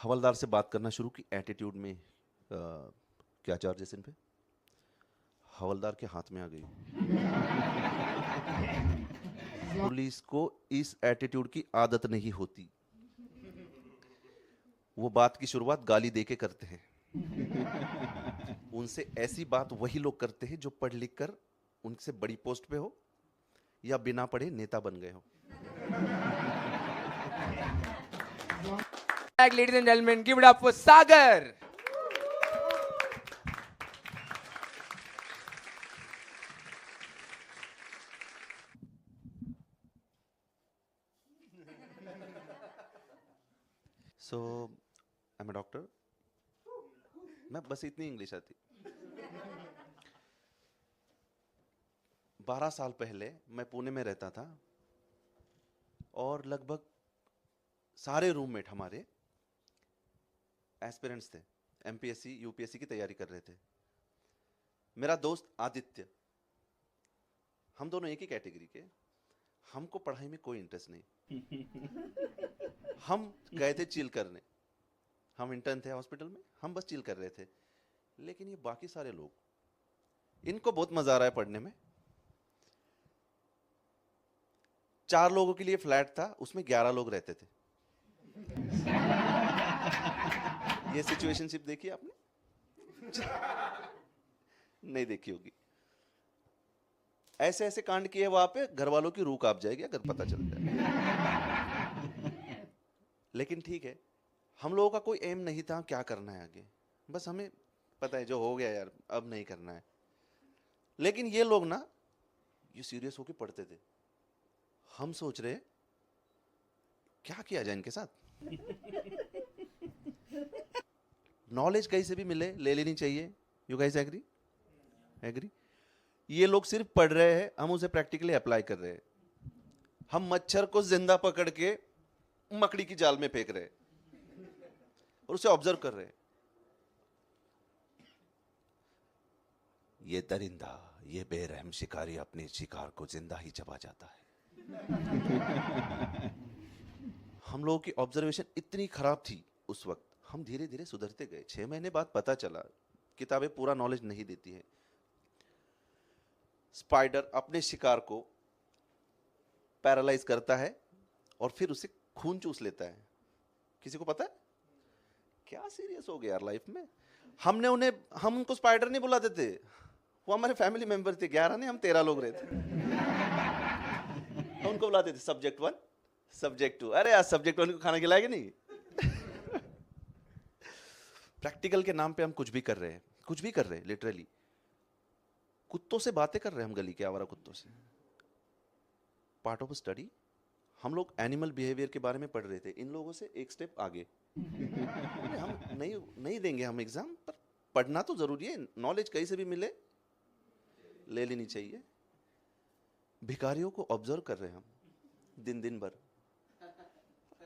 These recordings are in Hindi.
हवलदार से बात करना शुरू की एटीट्यूड में। क्या चार्जेस इन पे? हवलदार के हाथ में आ गई। पुलिस को इस एटीट्यूड की आदत नहीं होती। वो बात की शुरुआत गाली देके करते हैं। उनसे ऐसी बात वही लोग करते हैं जो पढ़ लिख कर उनसे बड़ी पोस्ट पे हो या बिना पढ़े नेता बन गए हो। Ladies and gentlemen, give it up for Sagar. So I am a doctor. मैं बस इतनी इंग्लिश आती। 12 साल पहले मैं पुणे में रहता था और लगभग सारे रूममेट हमारे एस्पिरेंट्स थे, एमपीएससी यूपीएससी की तैयारी कर रहे थे। मेरा दोस्त आदित्य, हम दोनों एक ही कैटेगरी के। हमको पढ़ाई में कोई इंटरेस्ट नहीं। हम गए थे चिल करने। हम इंटर्न थे हॉस्पिटल में, हम बस चिल कर रहे थे। लेकिन ये बाकी सारे लोग, इनको बहुत मजा आ रहा है पढ़ने में। 4 लोगों के लिए फ्लैट था, उसमें 11 लोग रहते थे। ये सिचुएशनशिप देखी आपने? नहीं देखी होगी। ऐसे ऐसे कांड किए वहां पे, घर वालों की रूह कांप जाएगी अगर पता चल जाए। लेकिन ठीक है, हम लोगों का कोई एम नहीं था क्या करना है आगे। बस हमें पता है जो हो गया यार, अब नहीं करना है। लेकिन ये लोग ना, ये सीरियस होके पढ़ते थे। हम सोच रहे क्या किया जाए इनके साथ। नॉलेज कहीं से भी मिले ले लेनी चाहिए। You guys agree? एग्री? ये लोग सिर्फ पढ़ रहे हैं, हम उसे प्रैक्टिकली अप्लाई कर रहे हैं। हम मच्छर को जिंदा पकड़ के मकड़ी की जाल में फेंक रहे हैं और उसे ऑब्जर्व कर रहे हैं। ये दरिंदा, ये बेरहम शिकारी अपने शिकार को जिंदा ही चबा जाता है। हम लोगों की ऑब्जर्वेशन इतनी खराब थी उस वक्त। हम धीरे धीरे सुधरते गए। 6 महीने बाद पता चला किताबें पूरा नॉलेज नहीं देती है। स्पाइडर अपने शिकार को पैरालाइज करता है और फिर उसे खून चूस लेता है। किसी को पता है? क्या सीरियस हो गया यार लाइफ में। हम उनको स्पाइडर नहीं बुलाते थे, वो हमारे फैमिली मेंबर थे। 11 नहीं, हम 13 लोग रहते। हम उनको बुलाते थे सब्जेक्ट 1, सब्जेक्ट 2। अरे यार सब्जेक्ट 1 को खाना खिलाएगा नहीं। प्रैक्टिकल के नाम पे हम कुछ भी कर रहे हैं लिटरली। कुत्तों से बातें कर रहे हैं हम, गली के आवारा कुत्तों से। Part of study. हम लोग एनिमल बिहेवियर के बारे में पढ़ रहे थे, इन लोगों से एक स्टेप आगे। हम नहीं देंगे हम एग्जाम, पर पढ़ना तो जरूरी है। नॉलेज कहीं से भी मिले ले लेनी चाहिए। भिखारियों को ऑब्जर्व कर रहे हैं हम दिन भर।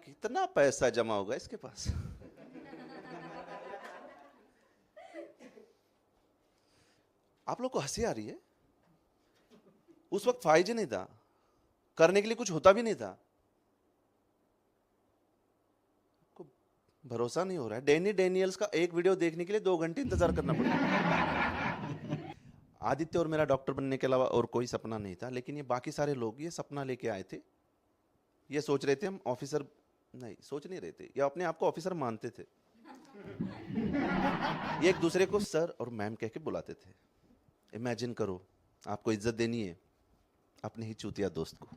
कितना पैसा जमा होगा इसके पास। आप लोग को हंसी आ रही है? उस वक्त 5G नहीं था, करने के लिए कुछ होता भी नहीं था। को भरोसा नहीं हो रहा है। डैनी डेनियल्स का एक वीडियो देखने के लिए 2 घंटे इंतजार करना पड़ा। आदित्य और मेरा डॉक्टर बनने के अलावा और कोई सपना नहीं था। लेकिन ये बाकी सारे लोग ये सपना लेके आए थे। ये सोच रहे थे हम ऑफिसर, नहीं सोच नहीं रहे थे, ये अपने आप को ऑफिसर मानते थे। ये एक दूसरे को सर और मैम कह के बुलाते थे। इमेजिन करो, आपको इज्जत देनी है अपने ही चूतिया दोस्त को।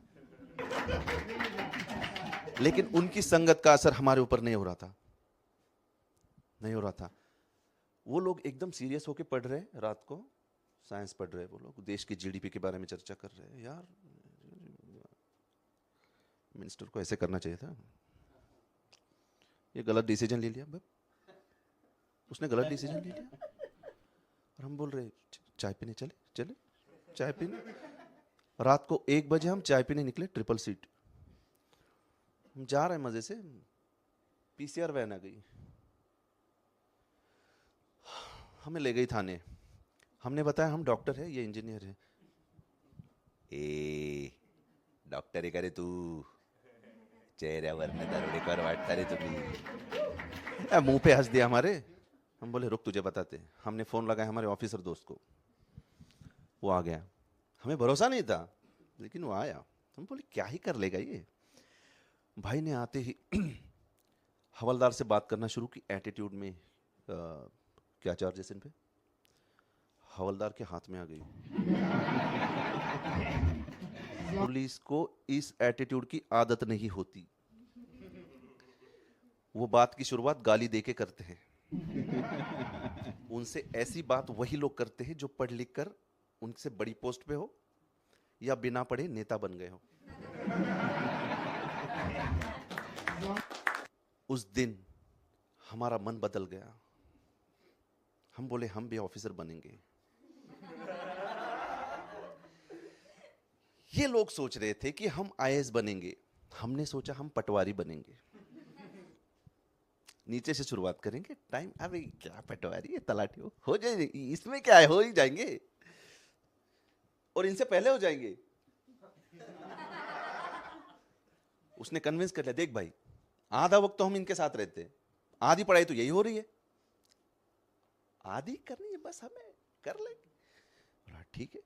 लेकिन उनकी संगत का असर हमारे ऊपर नहीं हो रहा था। वो लोग एकदम सीरियस होके पढ़ रहे, रात को साइंस पढ़ रहे। वो लोग देश की जीडीपी के बारे में चर्चा कर रहे हैं। यार मिनिस्टर को ऐसे करना चाहिए था, ये गलत डिसीजन ले लिया। उसने गलत डिसीजन ले लिया और हम बोल रहे चाय पीने चले चाय पीने। रात को 1 बजे हम चाय पीने निकले, ट्रिपल सीट। हम जा रहे हैं मजे से, पीसीआर वैन आ गई, हमें ले गई थाने। हमने बताया हम डॉक्टर है, ये इंजीनियर है। ए डॉक्टर करे तू, चेहऱ्यावरनं दरोडेखोर वाटता रे तुम्ही। मुंह पे हंस दिया हमारे। हम बोले रुक तुझे बताते हैं। हमने फोन लगाया हमारे ऑफिसर दोस्त को, वो आ गया। हमें भरोसा नहीं था लेकिन वो आया। हम बोले क्या ही कर लेगा ये। भाई ने आते ही हवलदार से बात करना शुरू की एटीट्यूड में। क्या चार्जेस इन पे? हवलदार के हाथ में आ गई। पुलिस को इस एटीट्यूड की आदत नहीं होती। वो बात की शुरुआत गाली देके करते हैं। उनसे ऐसी बात वही लोग करते हैं जो पढ़ लिख कर उनसे बड़ी पोस्ट पे हो या बिना पढ़े नेता बन गए हो। उस दिन हमारा मन बदल गया। हम बोले हम भी ऑफिसर बनेंगे। ये लोग सोच रहे थे कि हम आईएएस बनेंगे, हमने सोचा हम पटवारी बनेंगे। नीचे से शुरुआत करेंगे। टाइम अबे क्या पटवारी है, तलाटी हो जाए, इसमें क्या है, हो ही जाएंगे और इनसे पहले हो जाएंगे। उसने कन्विंस कर लिया, देख भाई आधा वक्त तो हम इनके साथ रहते हैं, आधी पढ़ाई तो यही हो रही है, आधी करनी है बस, हमें कर लेंगे। बोला ठीक है।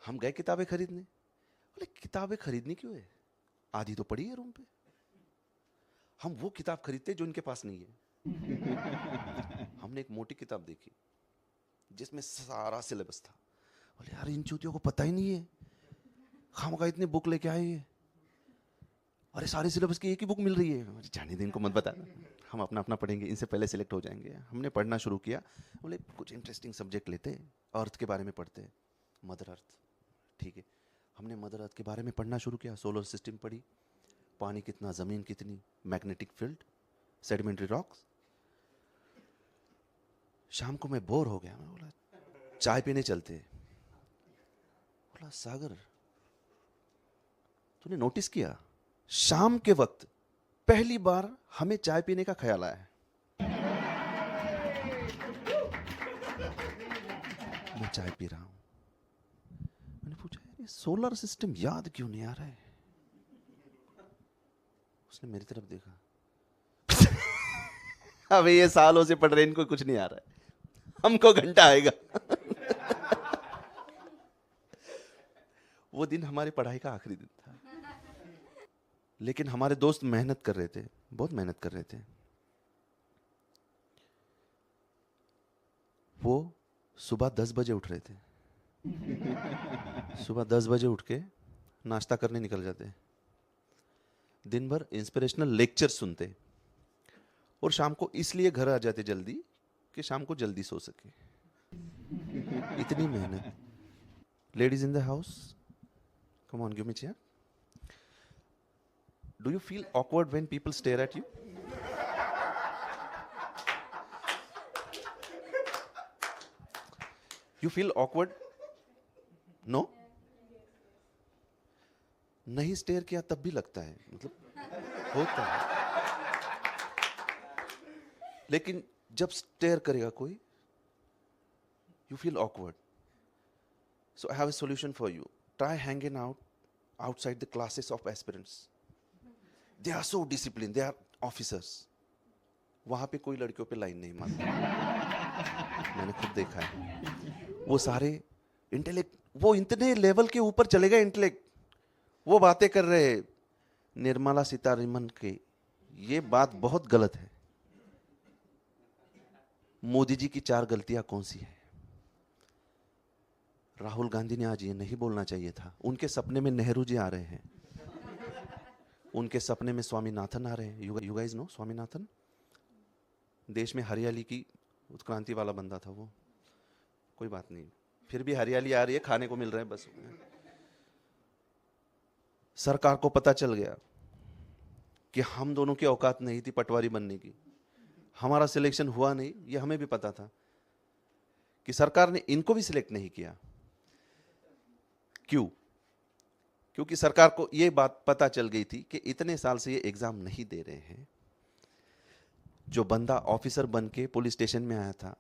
हम गए किताबें खरीदने। बोले किताबें खरीदनी क्यों है, आधी तो पड़ी है रूम पे। हम वो किताब खरीदते जो इनके पास नहीं है। हमने एक मोटी किताब देखी जिसमें सारा सिलेबस था। बोले यार इन चूतियों को पता ही नहीं है, खामखा इतनी बुक लेके आए हैं। अरे सारे सिलेबस की एक ही बुक मिल रही है। जाने दे, इनको मत बता, हम अपना अपना पढ़ेंगे, इनसे पहले सिलेक्ट हो जाएंगे। हमने पढ़ना शुरू किया। बोले कुछ इंटरेस्टिंग सब्जेक्ट लेते, अर्थ के बारे में पढ़ते, मदर अर्थ। ठीक है, हमने मदर अर्थ के बारे में पढ़ना शुरू किया। सोलर सिस्टम पढ़ी, पानी कितना, जमीन कितनी, मैग्नेटिक फील्ड, सेडिमेंट्री रॉक्स। शाम को मैं बोर हो गया। मैं बोला चाय पीने चलते। बोला सागर तूने नोटिस किया शाम के वक्त पहली बार हमें चाय पीने का ख्याल आया है। मैं चाय पी रहा हूं। मैंने पूछा यार ये सोलर सिस्टम याद क्यों नहीं आ रहा है। उसने मेरी तरफ देखा। अबे ये सालों से पढ़ रहे, इनको कुछ नहीं आ रहा है, हमको घंटा आएगा। वो दिन हमारी पढ़ाई का आखिरी दिन था। लेकिन हमारे दोस्त मेहनत कर रहे थे, बहुत मेहनत कर रहे थे। वो सुबह 10 बजे उठ रहे थे। सुबह 10 बजे उठ के नाश्ता करने निकल जाते, दिन भर इंस्पिरेशनल लेक्चर सुनते और शाम को इसलिए घर आ जाते जल्दी कि शाम को जल्दी सो सके। इतनी मेहनत। Ladies in the house, come on give me chair. Do you feel awkward when people stare at you? You feel awkward? No? नहीं स्टेयर किया तब भी लगता है, मतलब होता है। लेकिन जब स्टेयर करेगा कोई, you feel awkward. So I have a solution for you. Try hanging out outside the classes of aspirants. They are so disciplined. They are officers. वहां पे कोई लड़कियों पे लाइन नहीं मारता। मैंने खुद देखा है। वो सारे इंटेलेक्ट, वो इतने लेवल के ऊपर चले गए इंटेलेक्ट। वो बातें कर रहे निर्मला सीतारमण के, ये बात बहुत गलत है। मोदी जी की 4 गलतियां कौन सी है? राहुल गांधी ने आज ये नहीं बोलना चाहिए था। उनके सपने में नेहरू जी आ रहे हैं, उनके सपने में स्वामीनाथन आ रहे हैं। You guys know Swaminathan? देश में हरियाली की उत्क्रांति वाला बंदा था वो। कोई बात नहीं, फिर भी हरियाली आ रही है, खाने को मिल रहा है बस। सरकार को पता चल गया कि हम दोनों की औकात नहीं थी पटवारी बनने की। हमारा सिलेक्शन हुआ नहीं, ये हमें भी पता था कि सरकार ने इनको भी सिलेक्ट नहीं किया। क्यों? क्योंकि सरकार को यह बात पता चल गई थी कि इतने साल से ये एग्जाम नहीं दे रहे हैं। जो बंदा ऑफिसर बन के पुलिस स्टेशन में आया था,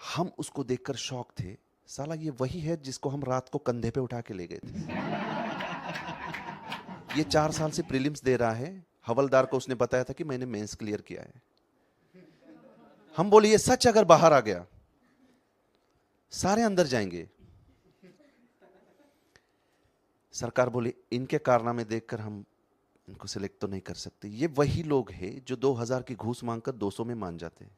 हम उसको देखकर शॉक थे। साला ये वही है जिसको हम रात को कंधे पे उठा के ले गए थे। ये 4 साल से प्रीलिम्स दे रहा है। हवलदार को उसने बताया था कि मैंने मेंस क्लियर किया है। हम बोले ये सच अगर बाहर आ गया सारे अंदर जाएंगे। सरकार बोली इनके कारनामे देखकर हम इनको सिलेक्ट तो नहीं कर सकते। ये वही लोग हैं जो 2000 की घूस मांगकर 200 में मान जाते हैं।